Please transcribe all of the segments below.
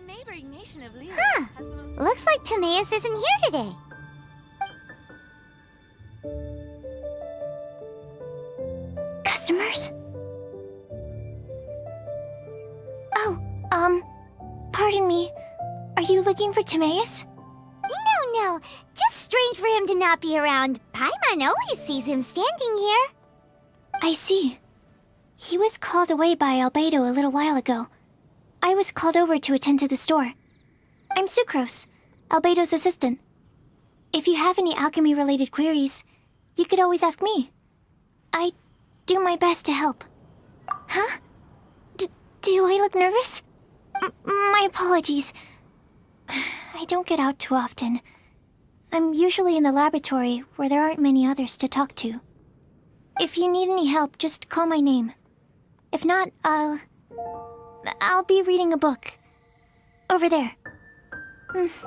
neighboring nation of Leo Huh. has the most... Looks like Timaeus isn't here today. Customers? Oh, pardon me. Are you looking for Timaeus? No. Just strange for him to not be around. Paimon always sees him standing here. I see. He was called away by Albedo a little while ago. I was called over to attend to the store. I'm Sucrose, Albedo's assistant. If you have any alchemy-related queries, you could always ask me. I do my best to help. Huh? Do I look nervous? My apologies. I don't get out too often. I'm usually in the laboratory where there aren't many others to talk to. If you need any help, just call my name. If not, I'll be reading a book. Over there. Thanks.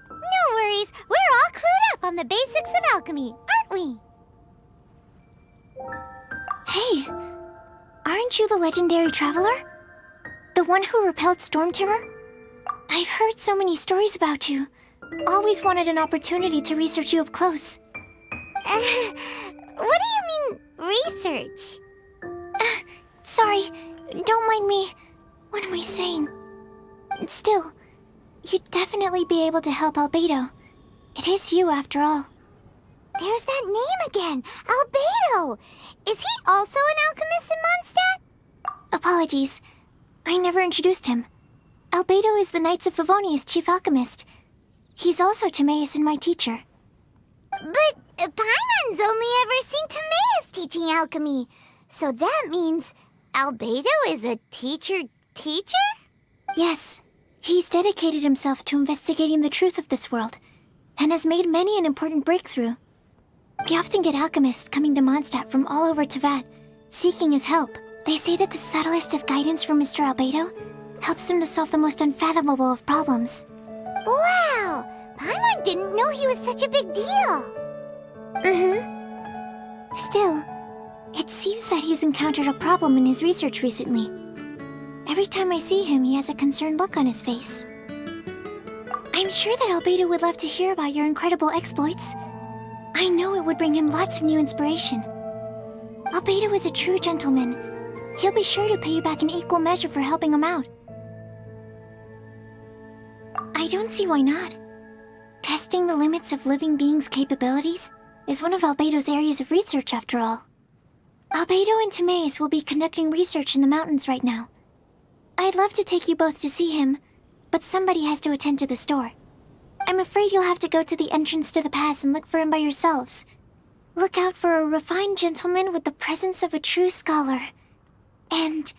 No worries. We're all clued up on the basics of alchemy, aren't we? Hey, aren't you the legendary traveler? The one who repelled Storm Terror? I've heard so many stories about you. Always wanted an opportunity to research you up close. What do you mean, research? Sorry, don't mind me. What am I saying? Still, you'd definitely be able to help Albedo. It is you, after all. There's that name again, Albedo! Is he also an alchemist in Mondstadt? Apologies, I never introduced him. Albedo is the Knights of Favonia's chief alchemist. He's also Timaeus and my teacher. But Paimon's only ever seen Timaeus teaching alchemy. So that means Albedo is a teacher? Yes. He's dedicated himself to investigating the truth of this world, and has made many an important breakthrough. We often get alchemists coming to Mondstadt from all over Teyvat, seeking his help. They say that the subtlest of guidance from Mr. Albedo helps him to solve the most unfathomable of problems. Wow! Paimon didn't know he was such a big deal! Still, it seems that he's encountered a problem in his research recently. Every time I see him, he has a concerned look on his face. I'm sure that Albedo would love to hear about your incredible exploits. I know it would bring him lots of new inspiration. Albedo is a true gentleman. He'll be sure to pay you back in equal measure for helping him out. I don't see why not. Testing the limits of living beings' capabilities is one of Albedo's areas of research, after all. Albedo and Timaeus will be conducting research in the mountains right now. I'd love to take you both to see him, but somebody has to attend to the store. I'm afraid you'll have to go to the entrance to the pass and look for him by yourselves. Look out for a refined gentleman with the presence of a true scholar. And...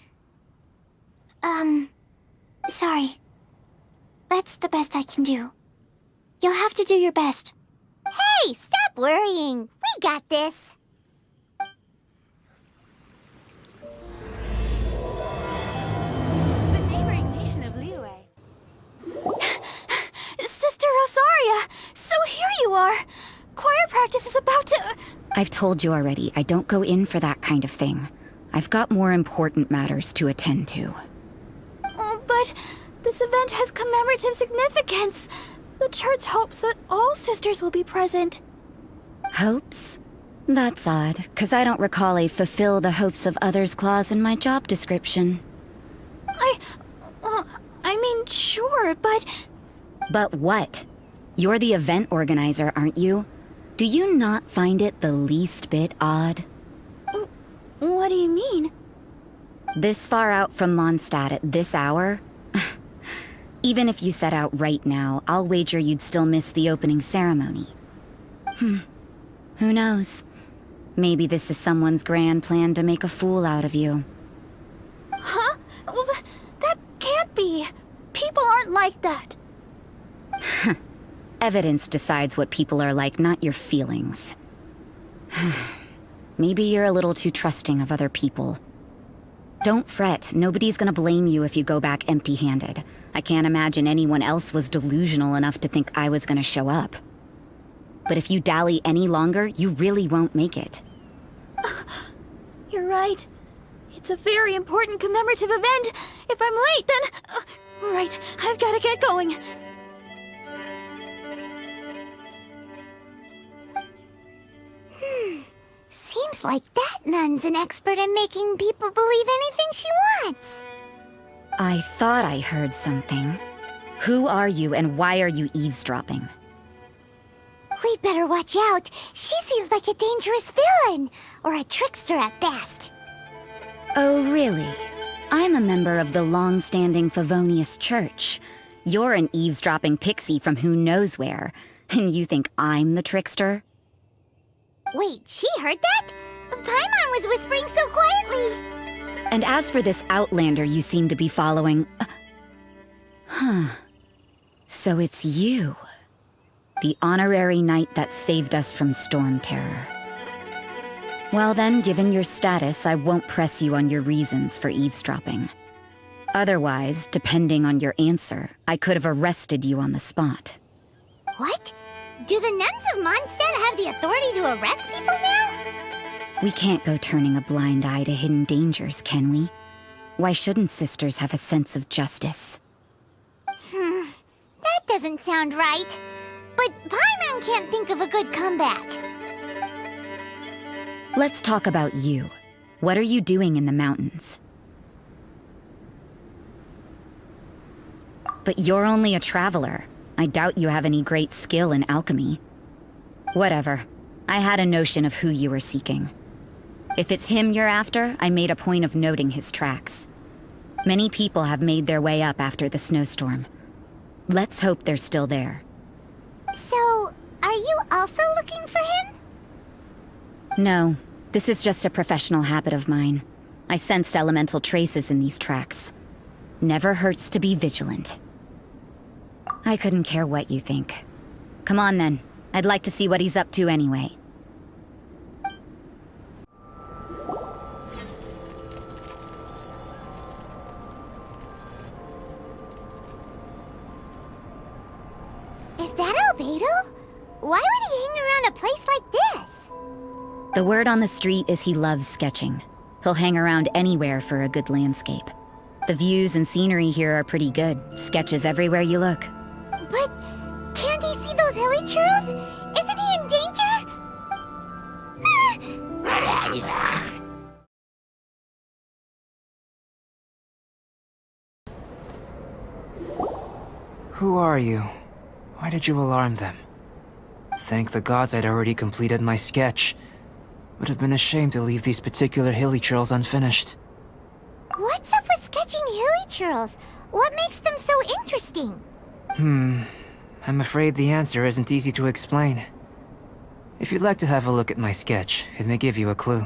sorry. That's the best I can do. You'll have to do your best. Hey, stop worrying. We got this. The neighboring nation of Liyue. Sister Rosaria! So here you are! Choir practice is about to... I've told you already, I don't go in for that kind of thing. I've got more important matters to attend to. Oh, but this event has commemorative significance. The church hopes that all sisters will be present. Hopes? That's odd, 'cause I don't recall a fulfill the hopes of others clause in my job description. I mean, sure, but... But what? You're the event organizer, aren't you? Do you not find it the least bit odd? What do you mean? This far out from Mondstadt at this hour? Even if you set out right now, I'll wager you'd still miss the opening ceremony. Who knows? Maybe this is someone's grand plan to make a fool out of you. Huh? Well, that can't be. People aren't like that. Evidence decides what people are like, not your feelings. Maybe you're a little too trusting of other people. Don't fret, nobody's gonna blame you if you go back empty-handed. I can't imagine anyone else was delusional enough to think I was gonna show up. But if you dally any longer, you really won't make it. You're right. It's a very important commemorative event, If I'm late, then... right, I've gotta get going. Seems like that nun's an expert in making people believe anything she wants. I thought I heard something. Who are you and why are you eavesdropping? We'd better watch out. She seems like a dangerous villain, or a trickster at best. Oh, really? I'm a member of the long-standing Favonius Church. You're an eavesdropping pixie from who knows where, and you think I'm the trickster? Wait, she heard that? Paimon was whispering so quietly. And as for this outlander you seem to be following... So it's you. The honorary knight that saved us from storm terror. Well then, given your status, I won't press you on your reasons for eavesdropping. Otherwise, depending on your answer, I could have arrested you on the spot. What? Do the nuns of Mondstadt have the authority to arrest people now? We can't go turning a blind eye to hidden dangers, can we? Why shouldn't sisters have a sense of justice? That doesn't sound right. But Paimon can't think of a good comeback. Let's talk about you. What are you doing in the mountains? But you're only a traveler. I doubt you have any great skill in alchemy. Whatever. I had a notion of who you were seeking. If it's him you're after, I made a point of noting his tracks. Many people have made their way up after the snowstorm. Let's hope they're still there. So, are you also looking for him? No, this is just a professional habit of mine. I sensed elemental traces in these tracks. Never hurts to be vigilant. I couldn't care what you think. Come on then. I'd like to see what he's up to anyway. Is that Albedo? Why would he hang around a place like this? The word on the street is he loves sketching. He'll hang around anywhere for a good landscape. The views and scenery here are pretty good. Sketches everywhere you look. But can't he see those hilly churros? Isn't he in danger? Who are you? Why did you alarm them? Thank the gods I'd already completed my sketch. Would have been a shame to leave these particular hilly trails unfinished. What's up with sketching hilly churros? What makes them so interesting? I'm afraid the answer isn't easy to explain. If you'd like to have a look at my sketch, it may give you a clue.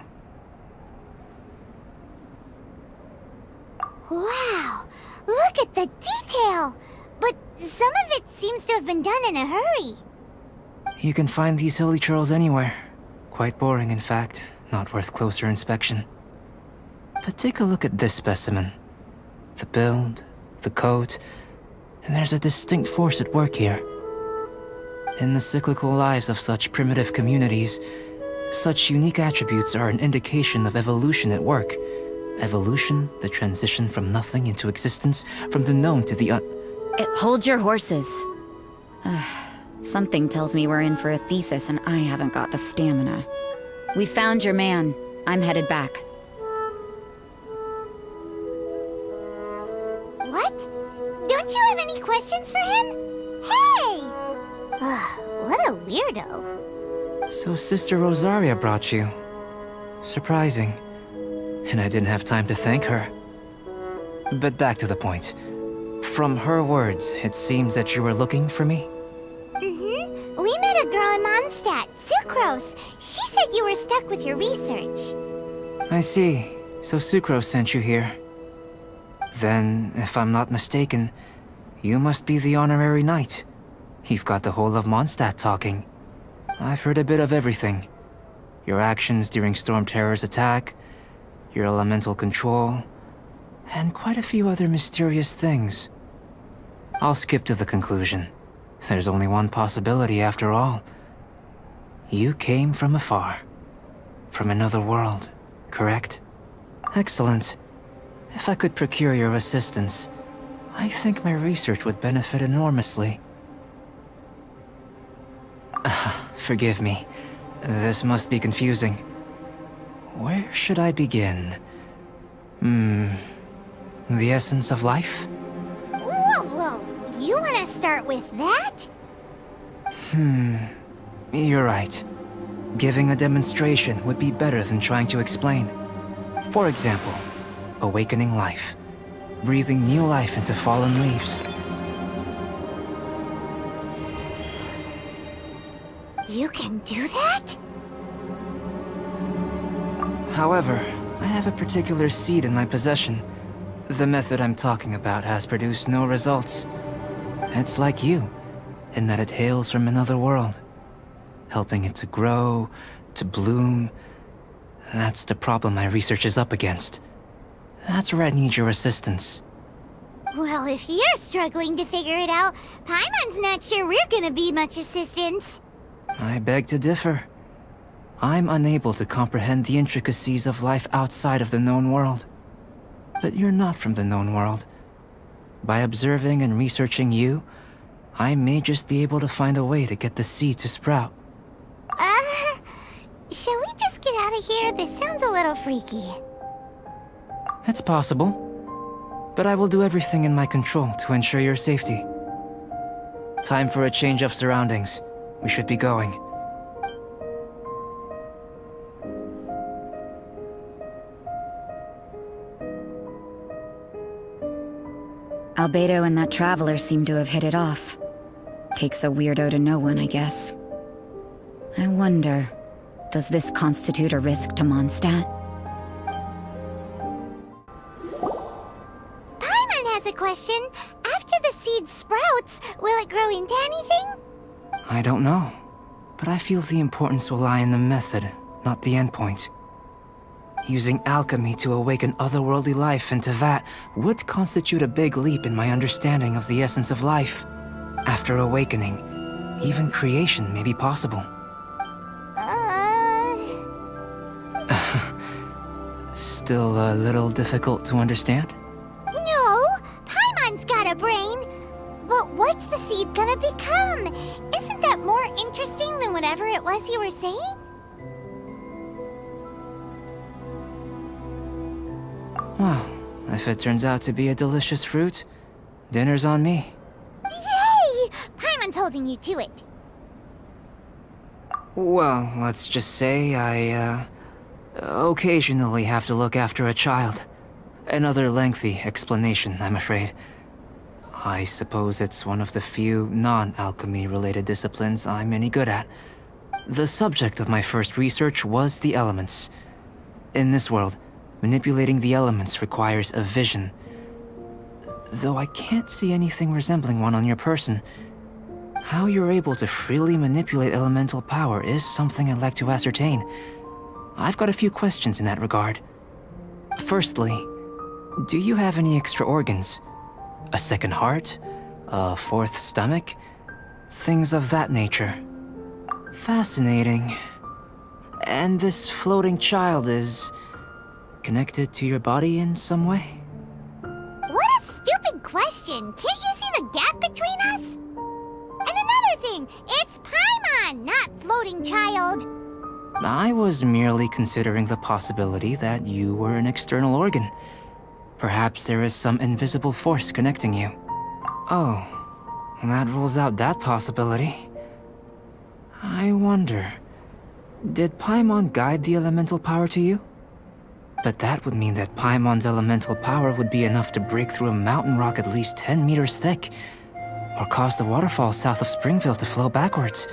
Wow, look at the detail! But some of it seems to have been done in a hurry. You can find these hilly trails anywhere. Quite boring, in fact. Not worth closer inspection. But take a look at this specimen. The build, the coat, and there's a distinct force at work here. In the cyclical lives of such primitive communities, such unique attributes are an indication of evolution at work. Evolution, the transition from nothing into existence, from the known to the Hold your horses. Something tells me we're in for a thesis and I haven't got the stamina. We found your man. I'm headed back. What? Don't you have any questions for him? Hey! What a weirdo. So Sister Rosaria brought you. Surprising. And I didn't have time to thank her. But back to the point. From her words, it seems that you were looking for me? We met a girl in Mondstadt, Sucrose. She said you were stuck with your research. I see. So Sucrose sent you here. Then, if I'm not mistaken, you must be the honorary knight. You've got the whole of Mondstadt talking. I've heard a bit of everything. Your actions during Storm Terror's attack, your elemental control, and quite a few other mysterious things. I'll skip to the conclusion. There's only one possibility after all. You came from afar. From another world, correct? Excellent. If I could procure your assistance, I think my research would benefit enormously. Forgive me. This must be confusing. Where should I begin? The essence of life? Whoa, you want to start with that? You're right. Giving a demonstration would be better than trying to explain. For example, awakening life. Breathing new life into fallen leaves. You can do that? However, I have a particular seed in my possession. The method I'm talking about has produced no results. It's like you, in that it hails from another world. Helping it to grow, to bloom. That's the problem my research is up against. That's where I need your assistance. Well, if you're struggling to figure it out, Paimon's not sure we're gonna be much assistance. I beg to differ. I'm unable to comprehend the intricacies of life outside of the known world. But you're not from the known world. By observing and researching you, I may just be able to find a way to get the seed to sprout. Shall we just get out of here? This sounds a little freaky. It's possible. But I will do everything in my control to ensure your safety. Time for a change of surroundings. We should be going. Albedo and that traveler seem to have hit it off. Takes a weirdo to know one, I guess. I wonder, does this constitute a risk to Mondstadt? Paimon has a question. After the seed sprouts, will it grow into anything? I don't know. But I feel the importance will lie in the method, not the endpoint. Using alchemy to awaken otherworldly life into that would constitute a big leap in my understanding of the essence of life. After awakening, even creation may be possible. Still a little difficult to understand? No, Paimon's got a brain. But what's the seed gonna become? Isn't that more interesting than whatever it was you were saying? Well, if it turns out to be a delicious fruit, dinner's on me. Yay! Paimon's holding you to it. Well, let's just say I, occasionally have to look after a child. Another lengthy explanation, I'm afraid. I suppose it's one of the few non-alchemy-related disciplines I'm any good at. The subject of my first research was the elements. In this world, manipulating the elements requires a vision. Though I can't see anything resembling one on your person, how you're able to freely manipulate elemental power is something I'd like to ascertain. I've got a few questions in that regard. Firstly, do you have any extra organs? A second heart? A fourth stomach? Things of that nature. Fascinating. And this floating child is connected to your body in some way? What a stupid question! Can't you see the gap between us? And another thing, it's Paimon, not floating child. I was merely considering the possibility that you were an external organ. Perhaps there is some invisible force connecting you. Oh, that rules out that possibility. I wonder, did Paimon guide the elemental power to you? But that would mean that Paimon's elemental power would be enough to break through a mountain rock at least 10 meters thick, or cause the waterfall south of Springville to flow backwards.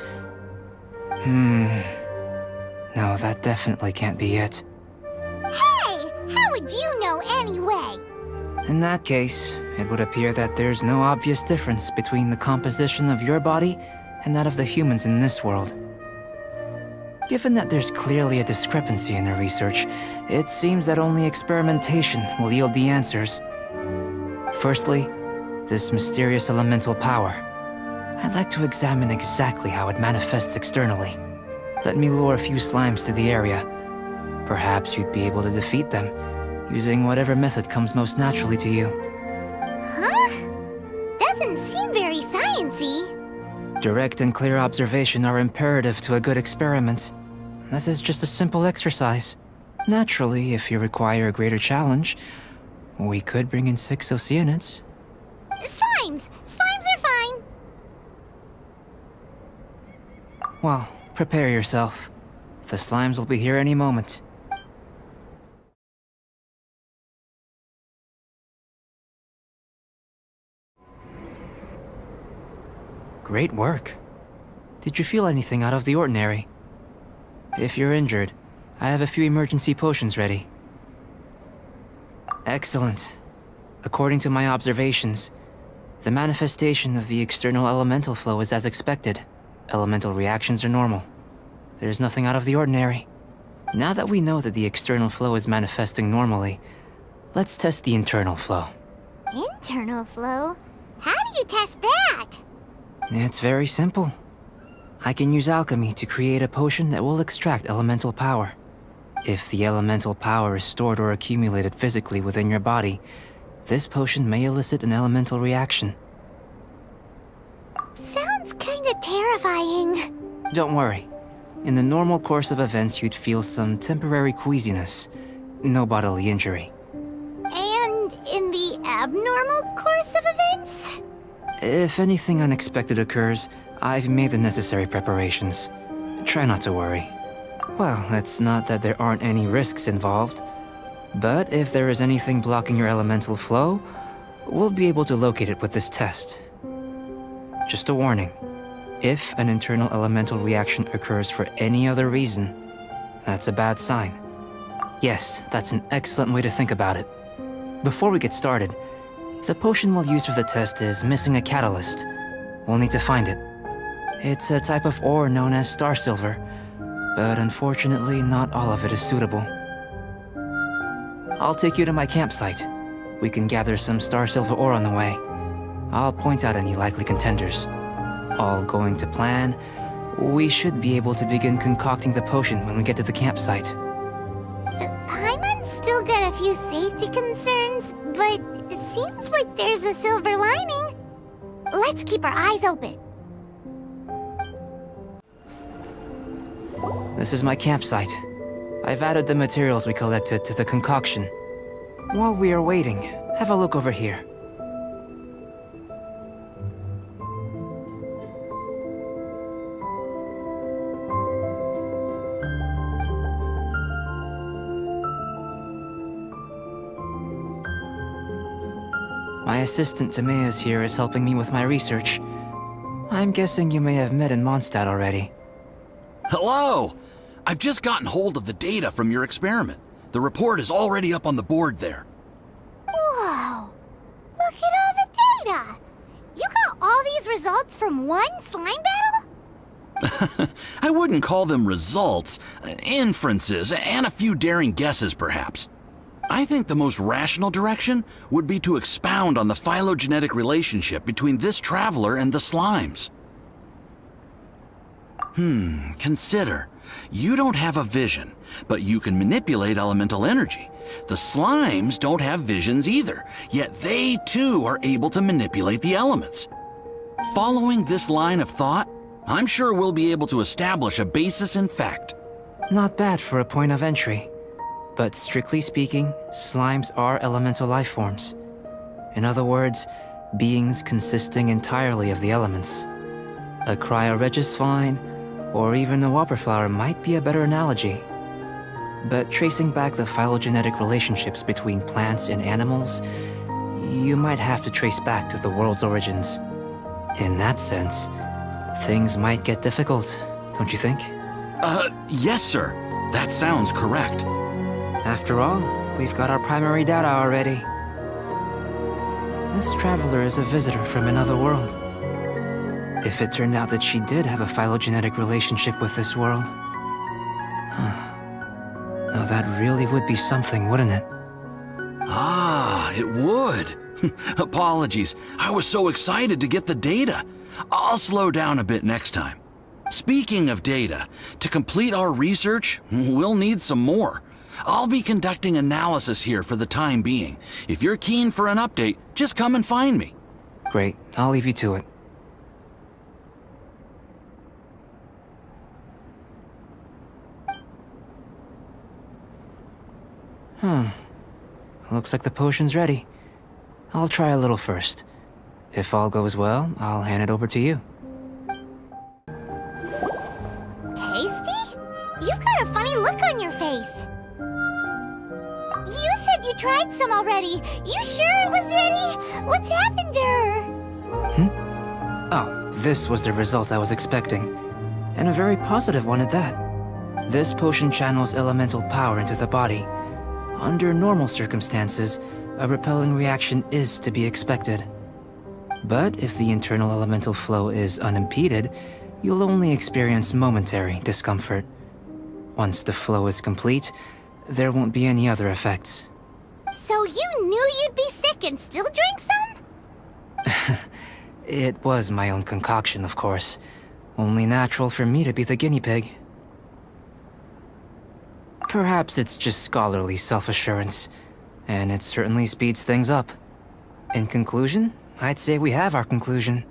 No, that definitely can't be it. Hey! How would you know anyway? In that case, it would appear that there's no obvious difference between the composition of your body and that of the humans in this world. Given that there's clearly a discrepancy in the research, it seems that only experimentation will yield the answers. Firstly, this mysterious elemental power. I'd like to examine exactly how it manifests externally. Let me lure a few slimes to the area. Perhaps you'd be able to defeat them. using whatever method comes most naturally to you. Huh? Doesn't seem very sciencey. Direct and clear observation are imperative to a good experiment. This is just a simple exercise. Naturally, if you require a greater challenge, we could bring in 6 Oceanids. Slimes! Slimes are fine! Well, prepare yourself. The slimes will be here any moment. Great work. Did you feel anything out of the ordinary? If you're injured, I have a few emergency potions ready. Excellent. According to my observations, the manifestation of the external elemental flow is as expected. Elemental reactions are normal. There's nothing out of the ordinary. Now that we know that the external flow is manifesting normally, let's test the internal flow. Internal flow? How do you test that? It's very simple. I can use alchemy to create a potion that will extract elemental power. If the elemental power is stored or accumulated physically within your body, this potion may elicit an elemental reaction. Sounds kinda terrifying. Don't worry. In the normal course of events, you'd feel some temporary queasiness. No bodily injury. And in the abnormal course of events? If anything unexpected occurs, I've made the necessary preparations. Try not to worry. Well, it's not that there aren't any risks involved. But if there is anything blocking your elemental flow, we'll be able to locate it with this test. Just a warning. If an internal elemental reaction occurs for any other reason, that's a bad sign. Yes, that's an excellent way to think about it. Before we get started, the potion we'll use for the test is missing a catalyst. We'll need to find it. It's a type of ore known as star silver, but unfortunately not all of it is suitable. I'll take you to my campsite. We can gather some star silver ore on the way. I'll point out any likely contenders. All going to plan, we should be able to begin concocting the potion when we get to the campsite. Paimon's still got a few safety concerns, but it seems like there's a silver lining. Let's keep our eyes open. This is my campsite. I've added the materials we collected to the concoction. While we are waiting, have a look over here. My assistant Timaeus here is helping me with my research. I'm guessing you may have met in Mondstadt already. Hello! I've just gotten hold of the data from your experiment. The report is already up on the board there. Whoa! Look at all the data! You got all these results from one slime battle? I wouldn't call them results, inferences, and a few daring guesses perhaps. I think the most rational direction would be to expound on the phylogenetic relationship between this traveler and the slimes. Consider. You don't have a vision, but you can manipulate elemental energy. The slimes don't have visions either, yet they too are able to manipulate the elements. Following this line of thought, I'm sure we'll be able to establish a basis in fact. Not bad for a point of entry. But strictly speaking, slimes are elemental life forms. In other words, beings consisting entirely of the elements. A cryoregis vine, or even a whopperflower might be a better analogy. But tracing back the phylogenetic relationships between plants and animals, you might have to trace back to the world's origins. In that sense, things might get difficult, don't you think? Yes, sir. That sounds correct. After all, we've got our primary data already. This traveler is a visitor from another world. If it turned out that she did have a phylogenetic relationship with this world... Now that really would be something, wouldn't it? Ah, it would. Apologies. I was so excited to get the data. I'll slow down a bit next time. Speaking of data, to complete our research, we'll need some more. I'll be conducting analysis here for the time being. If you're keen for an update, just come and find me. Great, I'll leave you to it. Looks like the potion's ready. I'll try a little first. If all goes well, I'll hand it over to you. Tasty? You've got a funny look on your face. You said you tried some already. You sure it was ready? What's happened to her? Oh, this was the result I was expecting. And a very positive one at that. This potion channels elemental power into the body. Under normal circumstances, a repelling reaction is to be expected. But if the internal elemental flow is unimpeded, you'll only experience momentary discomfort. Once the flow is complete, there won't be any other effects. So you knew you'd be sick and still drank some? It was my own concoction, of course. Only natural for me to be the guinea pig. Perhaps it's just scholarly self-assurance, and it certainly speeds things up. In conclusion, I'd say we have our conclusion.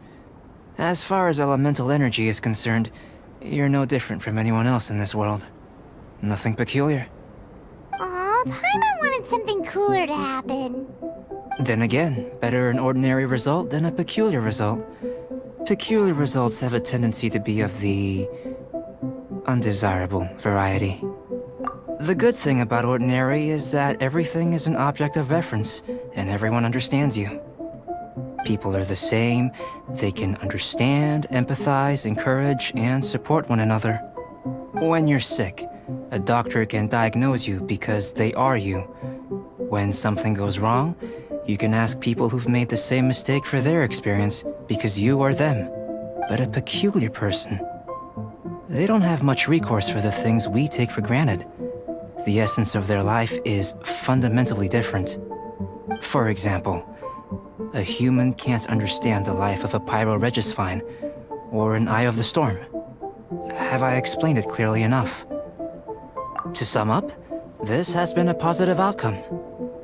As far as elemental energy is concerned, you're no different from anyone else in this world. Nothing peculiar. Aw, Paimon wanted something cooler to happen. Then again, better an ordinary result than a peculiar result. Peculiar results have a tendency to be of the undesirable variety. The good thing about ordinary is that everything is an object of reference, and everyone understands you. People are the same, they can understand, empathize, encourage, and support one another. When you're sick, a doctor can diagnose you because they are you. When something goes wrong, you can ask people who've made the same mistake for their experience because you are them. But a peculiar person, they don't have much recourse for the things we take for granted. The essence of their life is fundamentally different. For example, a human can't understand the life of a pyroregisvine or an eye of the storm. Have I explained it clearly enough? To sum up, this has been a positive outcome.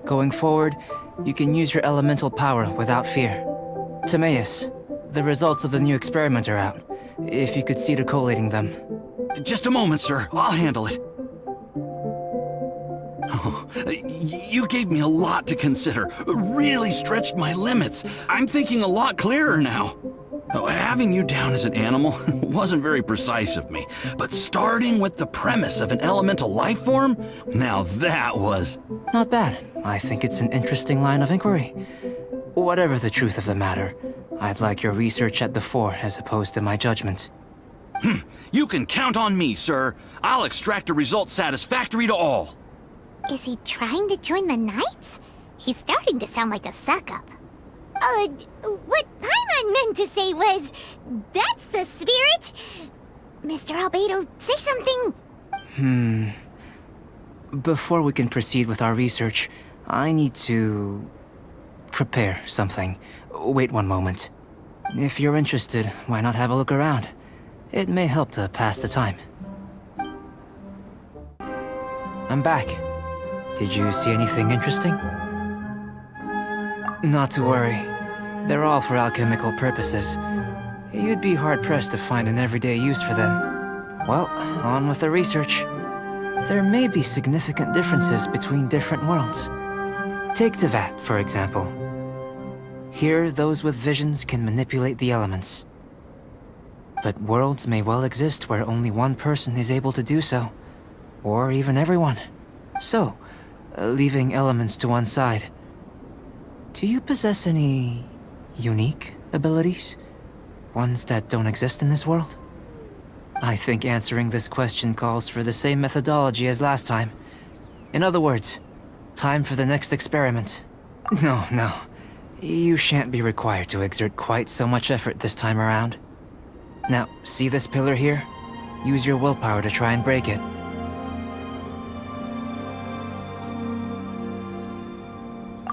Going forward, you can use your elemental power without fear. Timaeus, the results of the new experiment are out. If you could see to collating them. Just a moment, sir. I'll handle it. Oh, you gave me a lot to consider. Really stretched my limits. I'm thinking a lot clearer now. Having you down as an animal wasn't very precise of me, but starting with the premise of an elemental life form, now that was... Not bad. I think it's an interesting line of inquiry. Whatever the truth of the matter, I'd like your research at the fore as opposed to my judgment. You can count on me, sir. I'll extract a result satisfactory to all. Is he trying to join the Knights? He's starting to sound like a suck-up. What Paimon meant to say was, that's the spirit. Mr. Albedo, say something. Before we can proceed with our research, I need to prepare something. Wait one moment. If you're interested, why not have a look around? It may help to pass the time. I'm back. Did you see anything interesting? Not to worry. They're all for alchemical purposes. You'd be hard-pressed to find an everyday use for them. Well, on with the research. There may be significant differences between different worlds. Take Tevat, for example. Here, those with visions can manipulate the elements. But worlds may well exist where only one person is able to do so. Or even everyone. So, leaving elements to one side, do you possess any unique abilities? Ones that don't exist in this world? I think answering this question calls for the same methodology as last time. In other words, time for the next experiment. No. You shan't be required to exert quite so much effort this time around. Now, see this pillar here? Use your willpower to try and break it.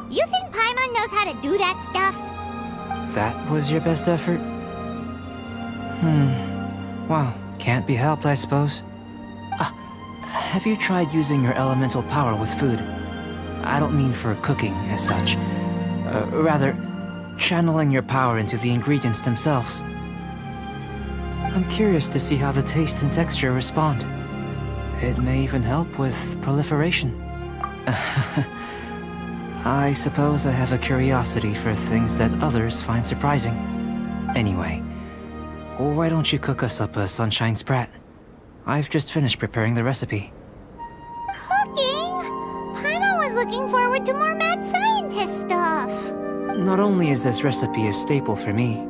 You think Paimon knows how to do that stuff? That was your best effort? Well, can't be helped, I suppose. have you tried using your elemental power with food? I don't mean for cooking as such. Rather, channeling your power into the ingredients themselves. I'm curious to see how the taste and texture respond. It may even help with proliferation. I suppose I have a curiosity for things that others find surprising. Anyway, why don't you cook us up a sunshine sprat? I've just finished preparing the recipe. Cooking? Paimon was looking forward to more mad scientist stuff. Not only is this recipe a staple for me,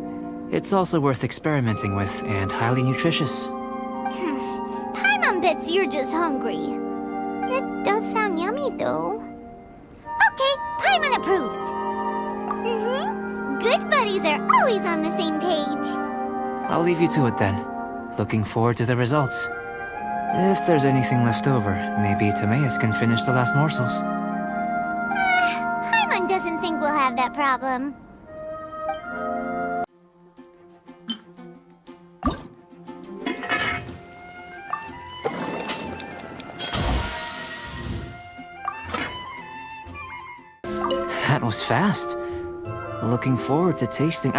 it's also worth experimenting with and highly nutritious. Paimon bets you're just hungry. It does sound yummy, though. Okay, Paimon approves. Good buddies are always on the same page. I'll leave you to it then. Looking forward to the results. If there's anything left over, maybe Timaeus can finish the last morsels. Paimon doesn't think we'll have that problem. That was fast. Looking forward to testing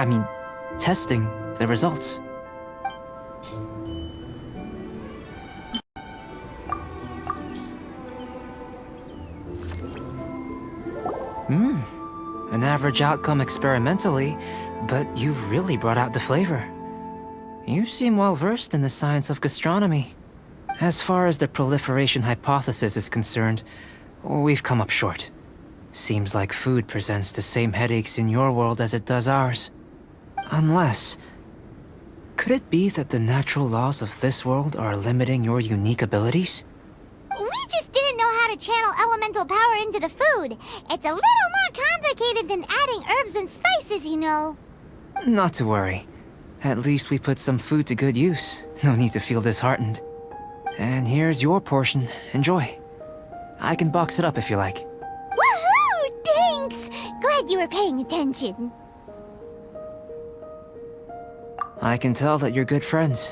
the results. An average outcome experimentally, but you've really brought out the flavor. You seem well versed in the science of gastronomy. As far as the proliferation hypothesis is concerned, we've come up short. Seems like food presents the same headaches in your world as it does ours. Unless... could it be that the natural laws of this world are limiting your unique abilities? We just didn't know how to channel elemental power into the food. It's a little more complicated than adding herbs and spices, you know. Not to worry. At least we put some food to good use. No need to feel disheartened. And here's your portion. Enjoy. I can box it up if you like. Woohoo! Thanks! Glad you were paying attention. I can tell that you're good friends.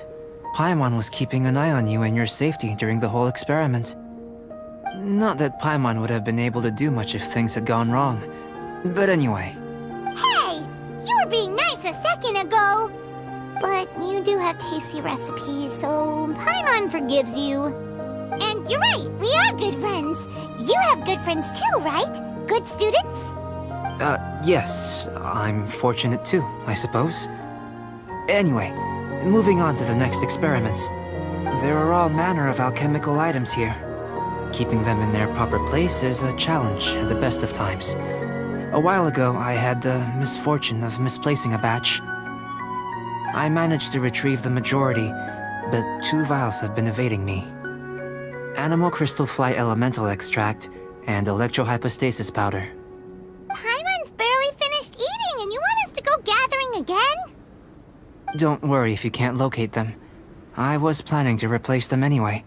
Paimon was keeping an eye on you and your safety during the whole experiment. Not that Paimon would have been able to do much if things had gone wrong. But anyway. Hey! You were being nice a second ago! But you do have tasty recipes, so Paimon forgives you. And you're right, we are good friends. You have good friends too, right? Good students? Yes. I'm fortunate too, I suppose. Anyway, moving on to the next experiment. There are all manner of alchemical items here. Keeping them in their proper place is a challenge at the best of times. A while ago, I had the misfortune of misplacing a batch. I managed to retrieve the majority, but 2 vials have been evading me. Animal crystal fly elemental extract and electrohypostasis powder. Paimon's barely finished eating and you want us to go gathering again? Don't worry if you can't locate them. I was planning to replace them anyway.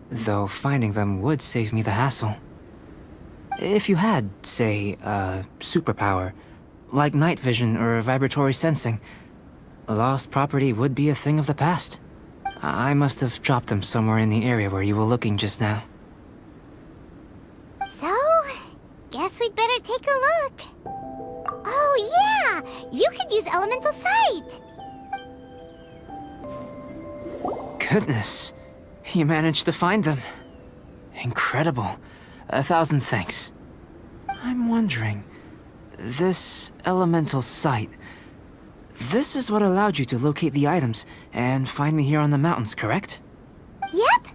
Though finding them would save me the hassle. If you had, say, a superpower, like night vision or vibratory sensing, lost property would be a thing of the past. I must have dropped them somewhere in the area where you were looking just now. So, guess we'd better take a look. Oh yeah! You could use elemental sight! Goodness, you managed to find them. Incredible. 1,000 thanks. I'm wondering, this elemental sight, this is what allowed you to locate the items and find me here on the mountains, correct? Yep.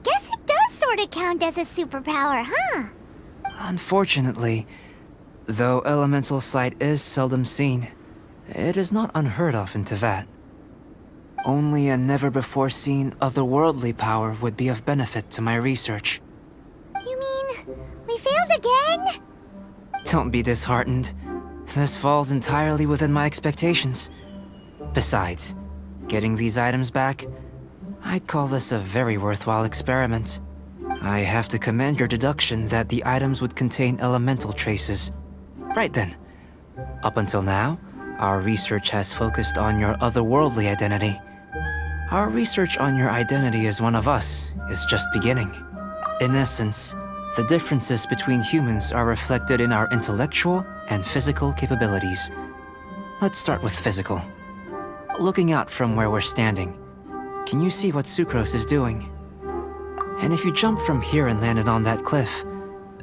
Guess it does sort of count as a superpower, huh? Unfortunately, though elemental sight is seldom seen, it is not unheard of in Teyvat. Only a never-before-seen otherworldly power would be of benefit to my research. You mean, we failed again? Don't be disheartened. This falls entirely within my expectations. Besides, getting these items back, I'd call this a very worthwhile experiment. I have to commend your deduction that the items would contain elemental traces. Right then. Up until now, our research has focused on your otherworldly identity. Our research on your identity as one of us is just beginning. In essence, the differences between humans are reflected in our intellectual and physical capabilities. Let's start with physical. Looking out from where we're standing, can you see what Sucrose is doing? And if you jump from here and landed on that cliff,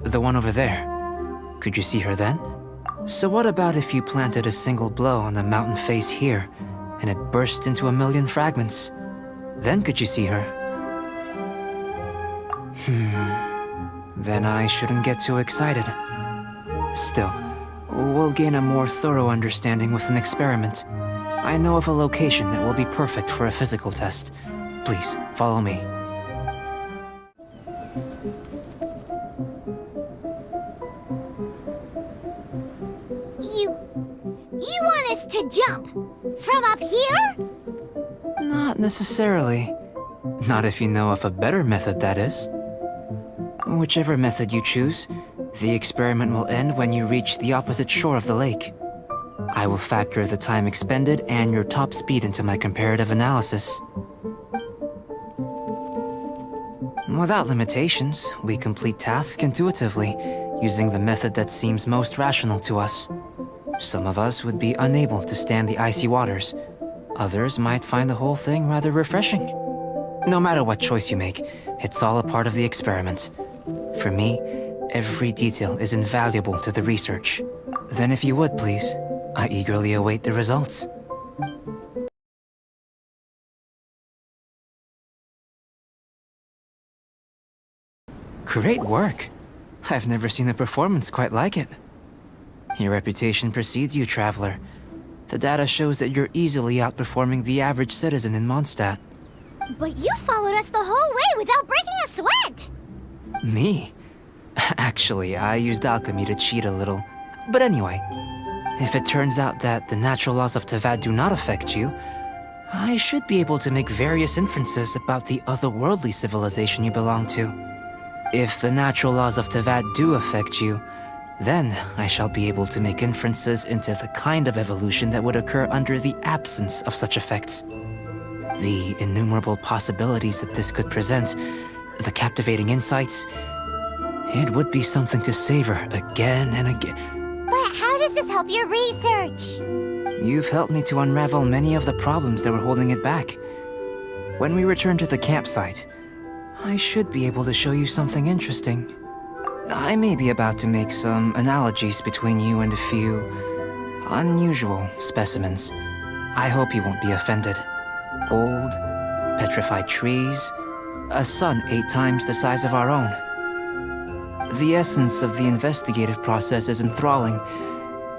the one over there, could you see her then? So what about if you planted a single blow on the mountain face here, and it burst into a million fragments? Then could you see her? Then I shouldn't get too excited. Still, we'll gain a more thorough understanding with an experiment. I know of a location that will be perfect for a physical test. Please, follow me. You want us to jump? From up here? Not necessarily. Not if you know of a better method, that is. Whichever method you choose, the experiment will end when you reach the opposite shore of the lake. I will factor the time expended and your top speed into my comparative analysis. Without limitations, we complete tasks intuitively, using the method that seems most rational to us. Some of us would be unable to stand the icy waters. Others might find the whole thing rather refreshing. No matter what choice you make, it's all a part of the experiment. For me, every detail is invaluable to the research. Then if you would, please, I eagerly await the results. Great work. I've never seen a performance quite like it. Your reputation precedes you, Traveler. The data shows that you're easily outperforming the average citizen in Mondstadt. But you followed us the whole way without breaking a sweat! Me? Actually, I used alchemy to cheat a little. But anyway, if it turns out that the natural laws of Tavad do not affect you, I should be able to make various inferences about the otherworldly civilization you belong to. If the natural laws of Tavad do affect you, then I shall be able to make inferences into the kind of evolution that would occur under the absence of such effects. The innumerable possibilities that this could present, the captivating insights, it would be something to savor again and again. But how does this help your research? You've helped me to unravel many of the problems that were holding it back. When we return to the campsite, I should be able to show you something interesting. I may be about to make some analogies between you and a few unusual specimens. I hope you won't be offended. Gold, petrified trees, a sun 8 times the size of our own. The essence of the investigative process is enthralling,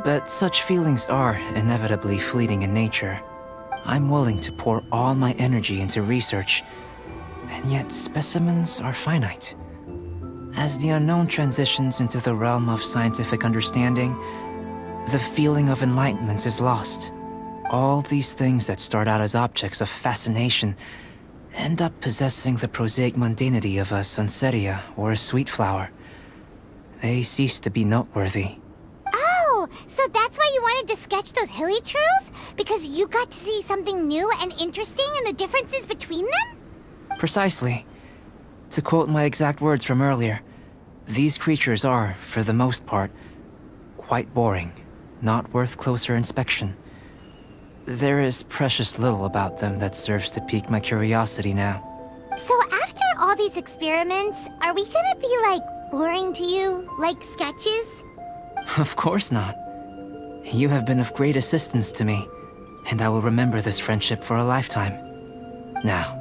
but such feelings are inevitably fleeting in nature. I'm willing to pour all my energy into research, and yet specimens are finite. As the unknown transitions into the realm of scientific understanding, the feeling of enlightenment is lost. All these things that start out as objects of fascination end up possessing the prosaic mundanity of a sunsetia or a sweet flower. They cease to be noteworthy. Oh, so that's why you wanted to sketch those hilly trails? Because you got to see something new and interesting in the differences between them? Precisely. To quote my exact words from earlier, these creatures are, for the most part, quite boring, not worth closer inspection. There is precious little about them that serves to pique my curiosity now. So after all these experiments, are we gonna be, like, boring to you? Like sketches? Of course not. You have been of great assistance to me, and I will remember this friendship for a lifetime. Now,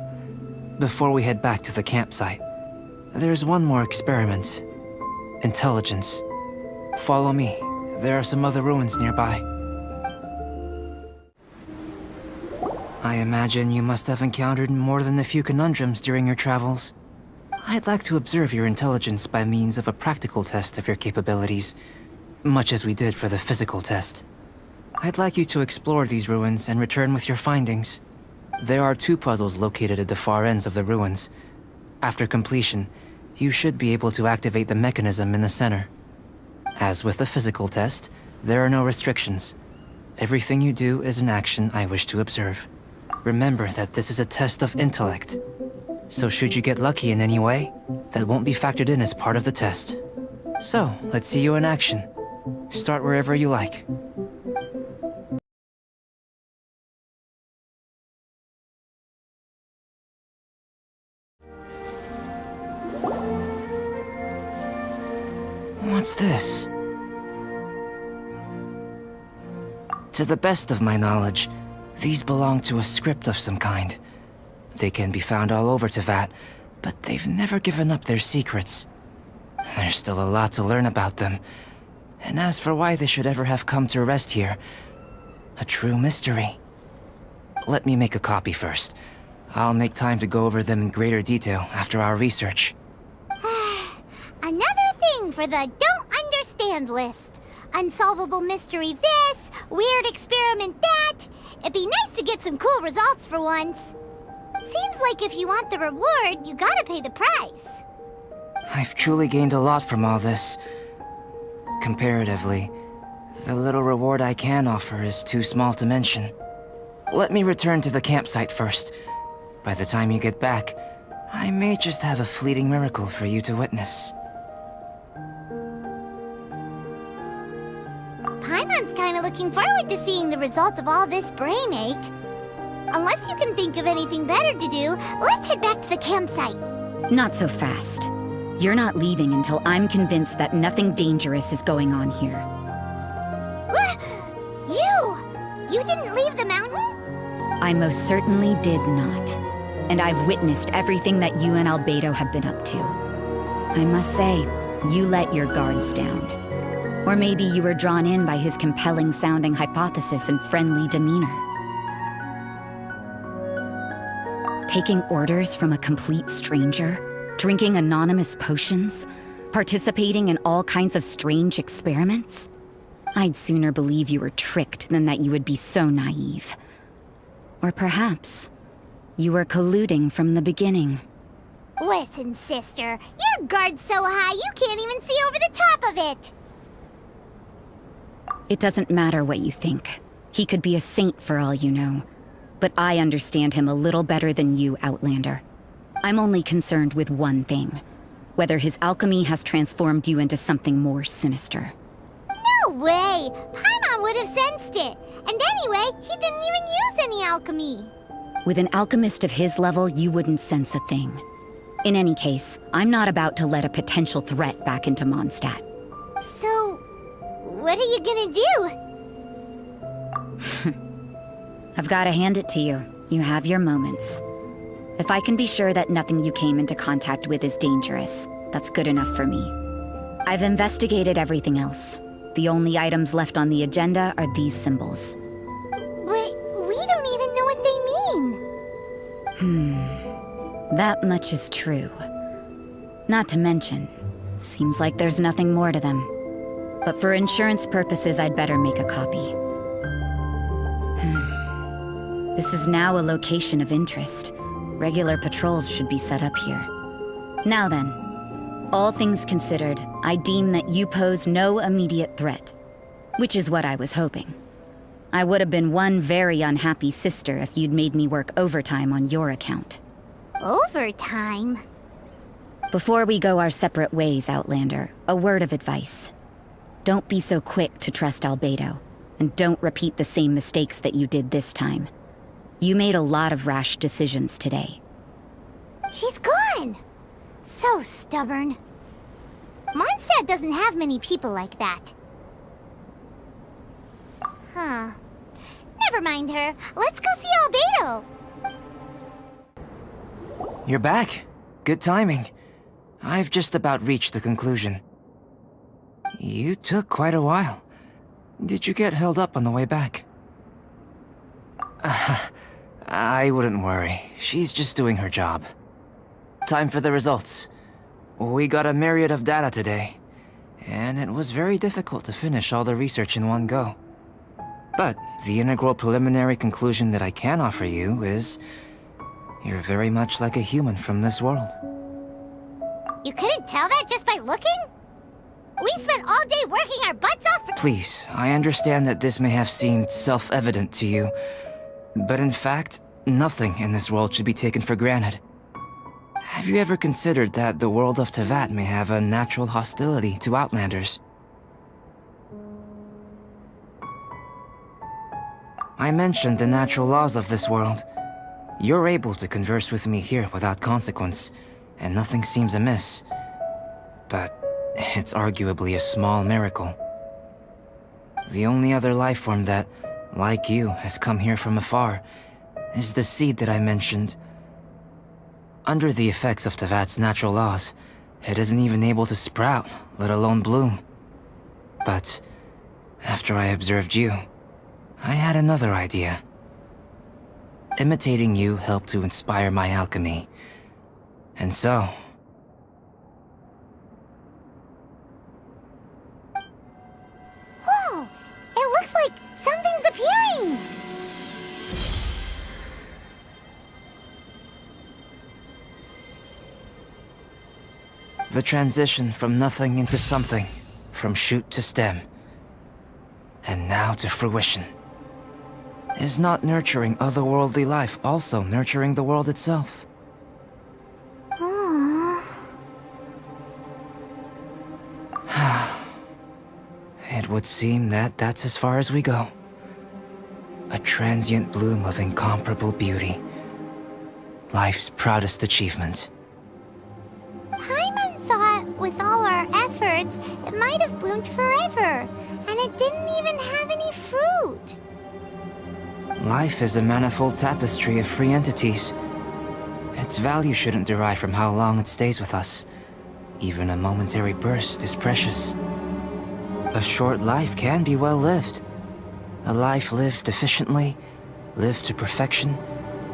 before we head back to the campsite, there's one more experiment. Intelligence. Follow me. There are some other ruins nearby. I imagine you must have encountered more than a few conundrums during your travels. I'd like to observe your intelligence by means of a practical test of your capabilities, much as we did for the physical test. I'd like you to explore these ruins and return with your findings. There are 2 puzzles located at the far ends of the ruins. After completion, you should be able to activate the mechanism in the center. As with the physical test, there are no restrictions. Everything you do is an action I wish to observe. Remember that this is a test of intellect. So should you get lucky in any way, that won't be factored in as part of the test. So, let's see you in action. Start wherever you like. What's this? To the best of my knowledge, these belong to a script of some kind. They can be found all over Teyvat, but they've never given up their secrets. There's still a lot to learn about them. And as for why they should ever have come to rest here, a true mystery. Let me make a copy first. I'll make time to go over them in greater detail after our research. Another thing for the don't understand list. Unsolvable mystery this, weird experiment that. It'd be nice to get some cool results for once. Seems like if you want the reward, you gotta pay the price. I've truly gained a lot from all this. Comparatively, the little reward I can offer is too small to mention. Let me return to the campsite first. By the time you get back, I may just have a fleeting miracle for you to witness. Paimon's kinda looking forward to seeing the results of all this brain ache. Unless you can think of anything better to do, let's head back to the campsite. Not so fast. You're not leaving until I'm convinced that nothing dangerous is going on here. You didn't leave the mountain? I most certainly did not. And I've witnessed everything that you and Albedo have been up to. I must say, you let your guards down. Or maybe you were drawn in by his compelling-sounding hypothesis and friendly demeanor. Taking orders from a complete stranger, drinking anonymous potions, participating in all kinds of strange experiments? I'd sooner believe you were tricked than that you would be so naive. Or perhaps, you were colluding from the beginning. Listen, sister, your guard's so high you can't even see over the top of it. It doesn't matter what you think. He could be a saint for all you know. But I understand him a little better than you, Outlander. I'm only concerned with one thing. Whether his alchemy has transformed you into something more sinister. No way! Paimon would have sensed it. And anyway, he didn't even use any alchemy. With an alchemist of his level, you wouldn't sense a thing. In any case, I'm not about to let a potential threat back into Mondstadt. So, what are you gonna do? I've got to hand it to you. You have your moments. If I can be sure that nothing you came into contact with is dangerous, that's good enough for me. I've investigated everything else. The only items left on the agenda are these symbols. But we don't even know what they mean. That much is true. Not to mention, seems like there's nothing more to them. But for insurance purposes, I'd better make a copy. This is now a location of interest. Regular patrols should be set up here. Now then, all things considered, I deem that you pose no immediate threat. Which is what I was hoping. I would have been one very unhappy sister if you'd made me work overtime on your account. Overtime? Before we go our separate ways, Outlander, a word of advice. Don't be so quick to trust Albedo, and don't repeat the same mistakes that you did this time. You made a lot of rash decisions today. She's gone! So stubborn. Mondstadt doesn't have many people like that. Huh. Never mind her. Let's go see Albedo. You're back. Good timing. I've just about reached the conclusion. You took quite a while. Did you get held up on the way back? I wouldn't worry. She's just doing her job. Time for the results. We got a myriad of data today, and it was very difficult to finish all the research in one go. But the integral preliminary conclusion that I can offer you is you're very much like a human from this world. You couldn't tell that just by looking? We spent all day working our butts off for— Please, I understand that this may have seemed self-evident to you, but in fact, nothing in this world should be taken for granted. Have you ever considered that the world of Tevat may have a natural hostility to Outlanders? I mentioned the natural laws of this world. You're able to converse with me here without consequence, and nothing seems amiss. But it's arguably a small miracle. The only other life form that, like you, has come here from afar is the seed that I mentioned. Under the effects of Tevat's natural laws, it isn't even able to sprout, let alone bloom. But after I observed you, I had another idea. Imitating you helped to inspire my alchemy. And so... Whoa! It looks like something's appearing! The transition from nothing into something, from shoot to stem, and now to fruition. Is not nurturing otherworldly life also nurturing the world itself? Aww. It would seem that that's as far as we go. A transient bloom of incomparable beauty. Life's proudest achievement. Paimon thought with all our efforts, it might have bloomed forever, and it didn't even have any fruit. Life is a manifold tapestry of free entities. Its value shouldn't derive from how long it stays with us. Even a momentary burst is precious. A short life can be well lived. A life lived efficiently, lived to perfection,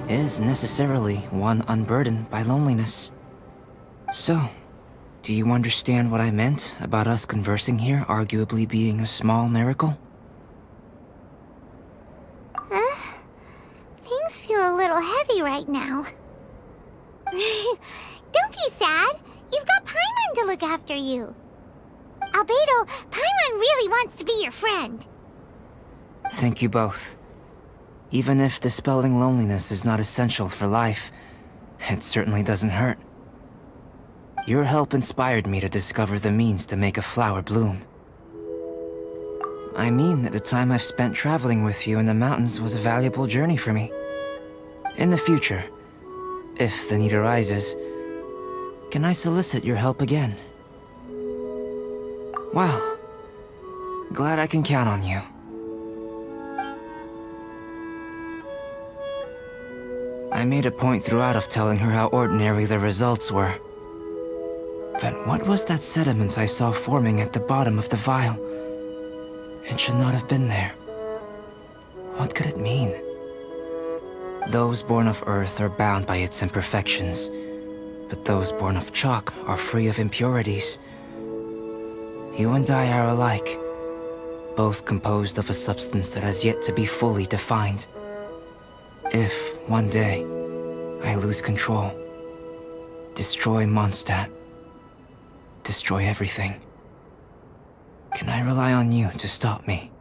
is necessarily one unburdened by loneliness. So, do you understand what I meant about us conversing here arguably being a small miracle? Things feel a little heavy right now. Don't be sad. You've got Paimon to look after you. Albedo, Paimon really wants to be your friend. Thank you both. Even if dispelling loneliness is not essential for life, it certainly doesn't hurt. Your help inspired me to discover the means to make a flower bloom. I mean that the time I've spent traveling with you in the mountains was a valuable journey for me. In the future, if the need arises, can I solicit your help again? Well, glad I can count on you. I made a point throughout of telling her how ordinary the results were. But what was that sediment I saw forming at the bottom of the vial? It should not have been there. What could it mean? Those born of Earth are bound by its imperfections, but those born of chalk are free of impurities. You and I are alike, both composed of a substance that has yet to be fully defined. If, one day, I lose control, destroy Mondstadt, destroy everything, can I rely on you to stop me?